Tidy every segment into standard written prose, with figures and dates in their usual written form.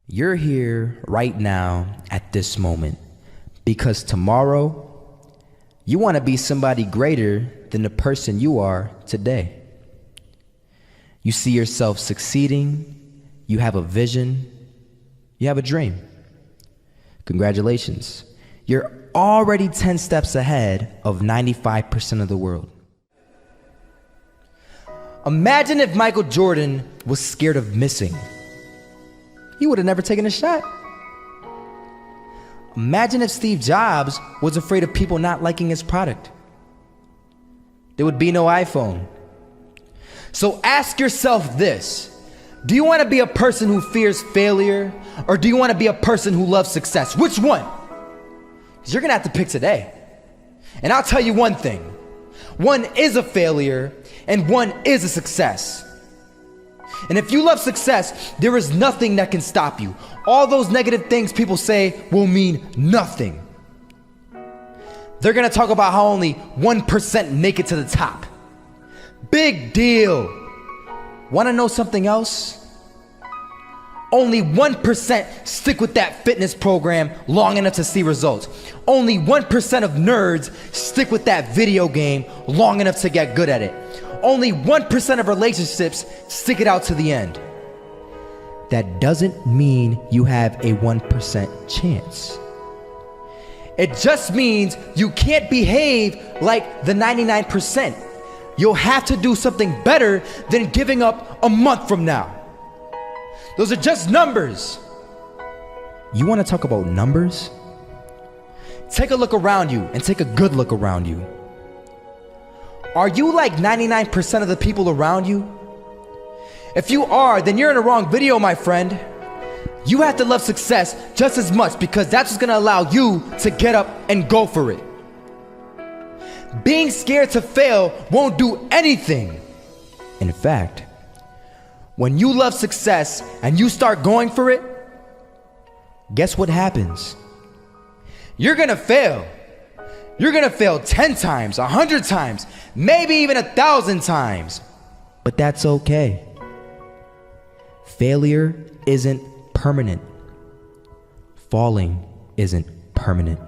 You're here right now at this moment because tomorrow you want to be somebody greater than the person you are today. You see yourself succeeding, you have a vision, you have a dream. Congratulations. You're already 10 steps ahead of 95% of the world. Imagine if Michael Jordan was scared of missing. He would have never taken a shot. Imagine if Steve Jobs was afraid of people not liking his product. There would be no iPhone. So ask yourself this: do you want to be a person who fears failure, or do you want to be a person who loves success? Which one? Because you're going to have to pick today. And I'll tell you one thing: one is a failure and one is a success. And if you love success, there is nothing that can stop you. All those negative things people say will mean nothing. They're gonna talk about how only 1% make it to the top. Big deal. Wanna know something else? Only 1% stick with that fitness program long enough to see results. Only 1% of nerds stick with that video game long enough to get good at it. Only 1% of relationships stick it out to the end. That doesn't mean you have a 1% chance. It just means you can't behave like the 99%. You'll have to do something better than giving up a month from now. Those are just numbers. You want to talk about numbers? Take a look around you and take a good look around you. Are you like 99% of the people around you? If you are, then you're in the wrong video, my friend. You have to love success just as much because that's what's gonna allow you to get up and go for it. Being scared to fail won't do anything. In fact, when you love success and you start going for it, guess what happens? You're gonna fail. You're gonna fail 10 times, 100 times, maybe even 1,000 times. But that's okay. Failure isn't permanent. Falling isn't permanent.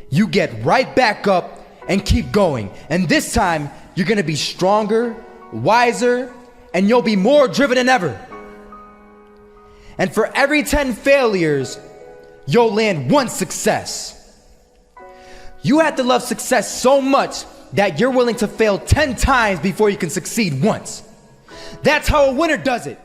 You get right back up and keep going. And this time, you're gonna be stronger, wiser, and you'll be more driven than ever. And for every 10 failures, you'll land one success. You have to love success so much that you're willing to fail 10 times before you can succeed once. That's how a winner does it.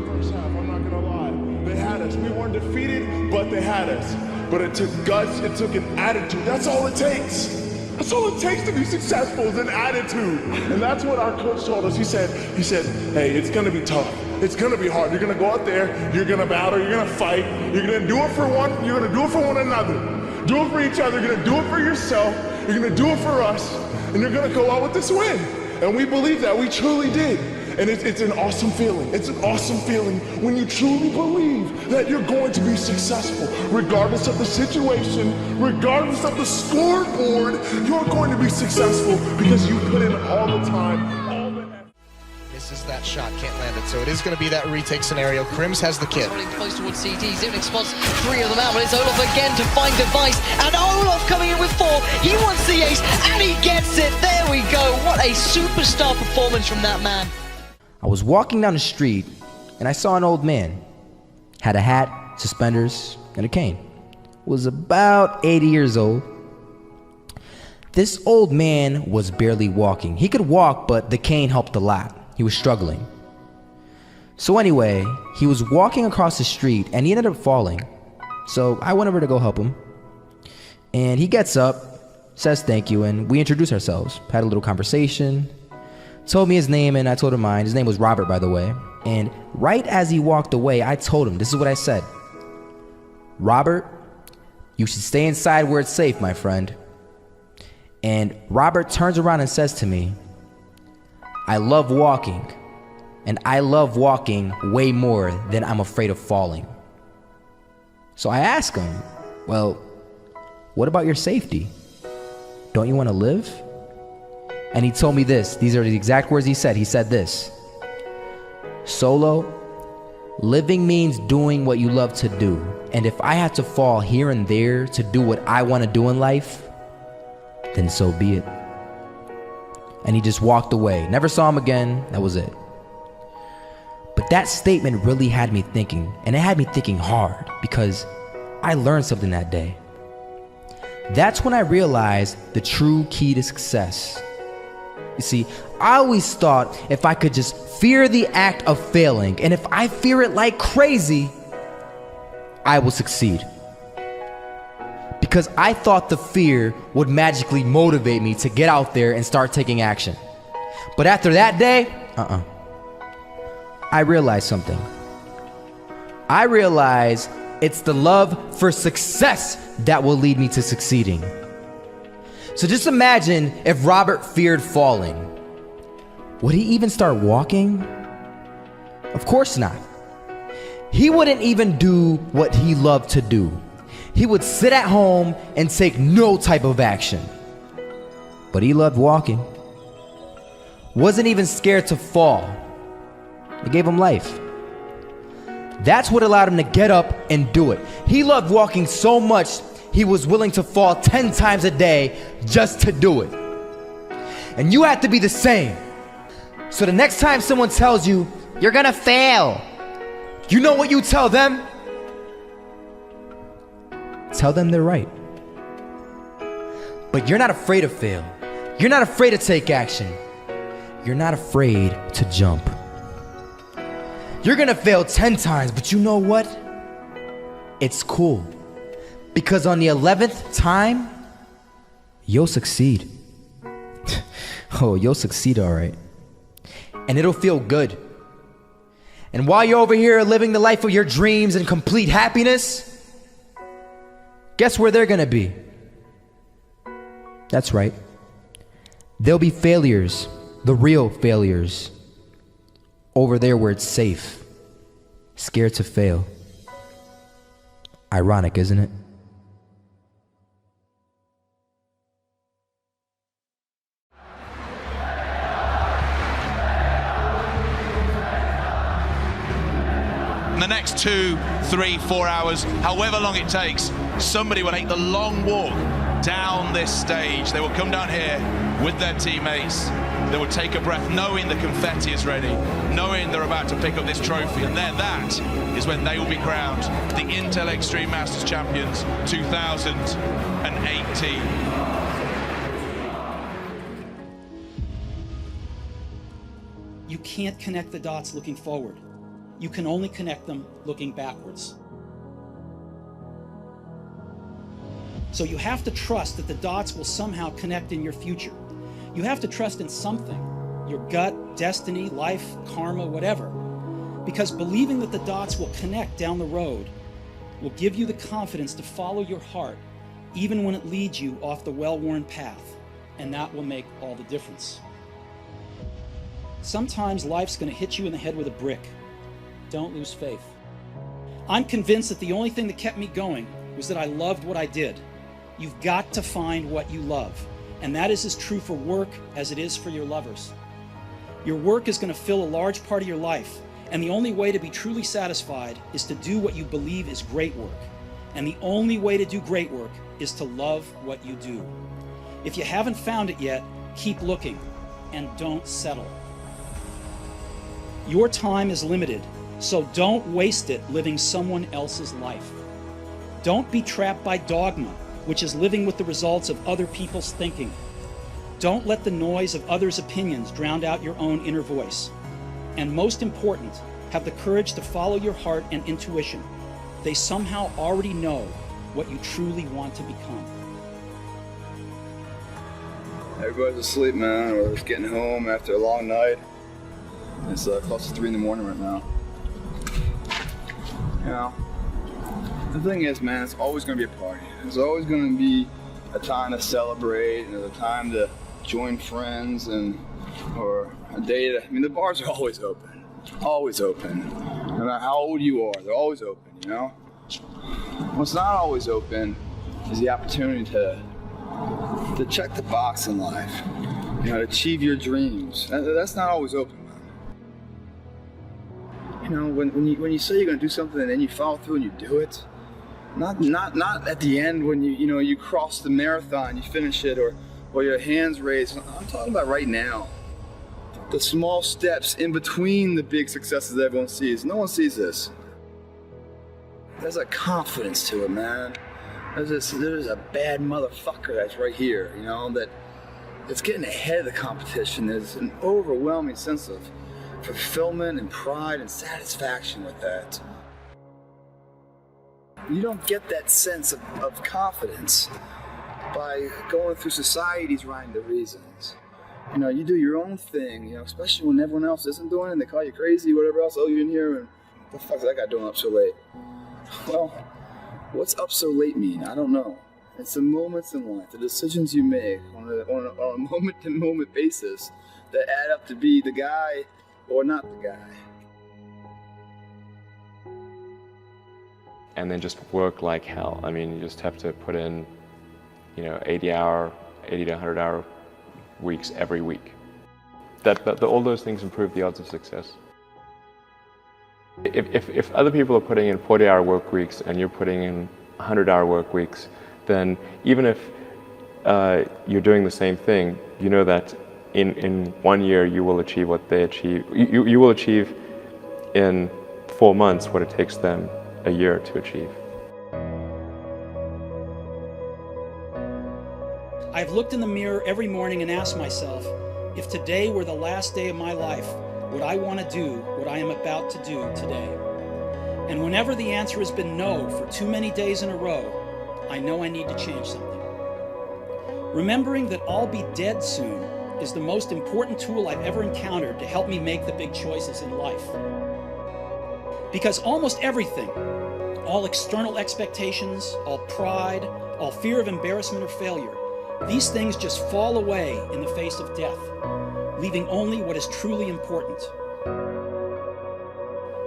First half, I'm not gonna lie. They had us. We weren't defeated, but they had us. But it took guts, it took an attitude. That's all it takes. That's all it takes to be successful is an attitude. And that's what our coach told us. He said, hey, it's gonna be tough. It's gonna be hard. You're gonna go out there, you're gonna battle, you're gonna fight, you're gonna do it for one, you're gonna do it for one another. Do it for each other, you're gonna do it for yourself, you're gonna do it for us, and you're gonna go out with this win. And we believe that, we truly did. And it's an awesome feeling. It's an awesome feeling when you truly believe that you're going to be successful. Regardless of the situation, regardless of the scoreboard, you're going to be successful because you put in all the time, all the effort. Misses that shot, can't land it. So it is going to be that retake scenario. Crims has the kid. Running close towards CT, Zivnik spots 3 of them out, but it's Olaf again to find device, and Olaf coming in with 4. He wants the ace, and he gets it. There we go. What a superstar performance from that man. I was walking down the street and I saw an old man. Had a hat, suspenders, and a cane. Was about 80 years old. This old man was barely walking. He could walk, but the cane helped a lot. He was struggling. So anyway, he was walking across the street and he ended up falling. So I went over to go help him. And he gets up, says thank you, and we introduced ourselves. Had a little conversation. Told me his name and I told him mine. His name was Robert, by the way. And right as he walked away, I told him, this is what I said. Robert, you should stay inside where it's safe, my friend. And Robert turns around and says to me, I love walking, and I love walking way more than I'm afraid of falling. So I ask him, well, What about your safety? Don't you want to live? And he told me this. These are the exact words he said. He said this: Solo, living means doing what you love to do. And if I had to fall here and there to do what I want to do in life, then so be it. And he just walked away. Never saw him again. That was it. But that statement really had me thinking, and it had me thinking hard, because I learned something that day. That's when I realized the true key to success. You see, I always thought if I could just fear the act of failing, and if I fear it like crazy, I will succeed. Because I thought the fear would magically motivate me to get out there and start taking action. But after that day, I realized something. I realized it's the love for success that will lead me to succeeding. So just imagine if Robert feared falling. Would he even start walking? Of course not. He wouldn't even do what he loved to do. He would sit at home and take no type of action. But he loved walking. Wasn't even scared to fall. It gave him life. That's what allowed him to get up and do it. He loved walking so much, he was willing to fall 10 times a day just to do it. And you have to be the same. So the next time someone tells you, you're gonna fail, you know what you tell them? Tell them they're right. But you're not afraid to fail. You're not afraid to take action. You're not afraid to jump. You're gonna fail 10 times, but you know what? It's cool. Because on the 11th time, you'll succeed. Oh, you'll succeed, all right. And it'll feel good. And while you're over here living the life of your dreams and complete happiness, guess where they're gonna be? That's right. They'll be failures, the real failures. Over there where it's safe, scared to fail. Ironic, isn't it? In the next 2, 3, 4 hours, however long it takes, somebody will take the long walk down this stage. They will come down here with their teammates. They will take a breath knowing the confetti is ready, knowing they're about to pick up this trophy, and then that is when they will be crowned the Intel Extreme Masters Champions 2018. You can't connect the dots looking forward. You can only connect them looking backwards. So you have to trust that the dots will somehow connect in your future. You have to trust in something, your gut, destiny, life, karma, whatever. Because believing that the dots will connect down the road will give you the confidence to follow your heart, even when it leads you off the well-worn path. And that will make all the difference. Sometimes life's going to hit you in the head with a brick. Don't lose faith. I'm convinced that the only thing that kept me going was that I loved what I did. You've got to find what you love. And that is as true for work as it is for your lovers. Your work is going to fill a large part of your life. And the only way to be truly satisfied is to do what you believe is great work. And the only way to do great work is to love what you do. If you haven't found it yet, keep looking and don't settle. Your time is limited. So don't waste it living someone else's life. Don't be trapped by dogma, which is living with the results of other people's thinking. Don't let the noise of others' opinions drown out your own inner voice. And most important, have the courage to follow your heart and intuition. They somehow already know what you truly want to become. Everybody's asleep, man. We're just getting home after a long night. It's close to 3 in the morning right now. You know, the thing is, man, it's always going to be a party. There's always going to be a time to celebrate and a time to join friends or a day to, I mean, the bars are always open. Always open. No matter how old you are, they're always open, you know? What's not always open is the opportunity to check the box in life, to achieve your dreams. That's not always open, man. When you say you're gonna do something and then you follow through and you do it, not at the end when you cross the marathon, you finish it, or your hands raised. I'm talking about right now. The small steps in between the big successes that everyone sees. No one sees this. There's a confidence to it, man. There's a bad motherfucker that's right here, that it's getting ahead of the competition. There's an overwhelming sense of fulfillment and pride and satisfaction with that. You don't get that sense of confidence by going through society's rhyme to reasons. You do your own thing, especially when everyone else isn't doing it and they call you crazy, whatever else. Oh, you're in here, and what the fuck's that guy doing up so late? Well, what's up so late mean? I don't know. It's the moments in life, the decisions you make on a moment-to-moment basis that add up to be the guy or not the guy. And then just work like hell. I mean, you just have to put in, 80 to 100 hour weeks every week. All those things improve the odds of success. If other people are putting in 40-hour work weeks and you're putting in 100-hour work weeks, then even if you're doing the same thing, you know that in 1 year you will achieve what they achieve. You will achieve in 4 months what it takes them a year to achieve. I've looked in the mirror every morning and asked myself, if today were the last day of my life, would I want to do what I am about to do today? And whenever the answer has been no for too many days in a row, I know I need to change something. Remembering that I'll be dead soon is the most important tool I've ever encountered to help me make the big choices in life. Because almost everything, all external expectations, all pride, all fear of embarrassment or failure, these things just fall away in the face of death, leaving only what is truly important.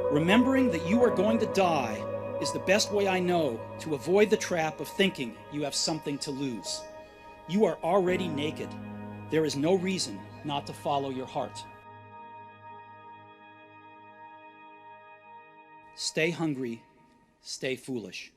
Remembering that you are going to die is the best way I know to avoid the trap of thinking you have something to lose. You are already naked. There is no reason not to follow your heart. Stay hungry, stay foolish.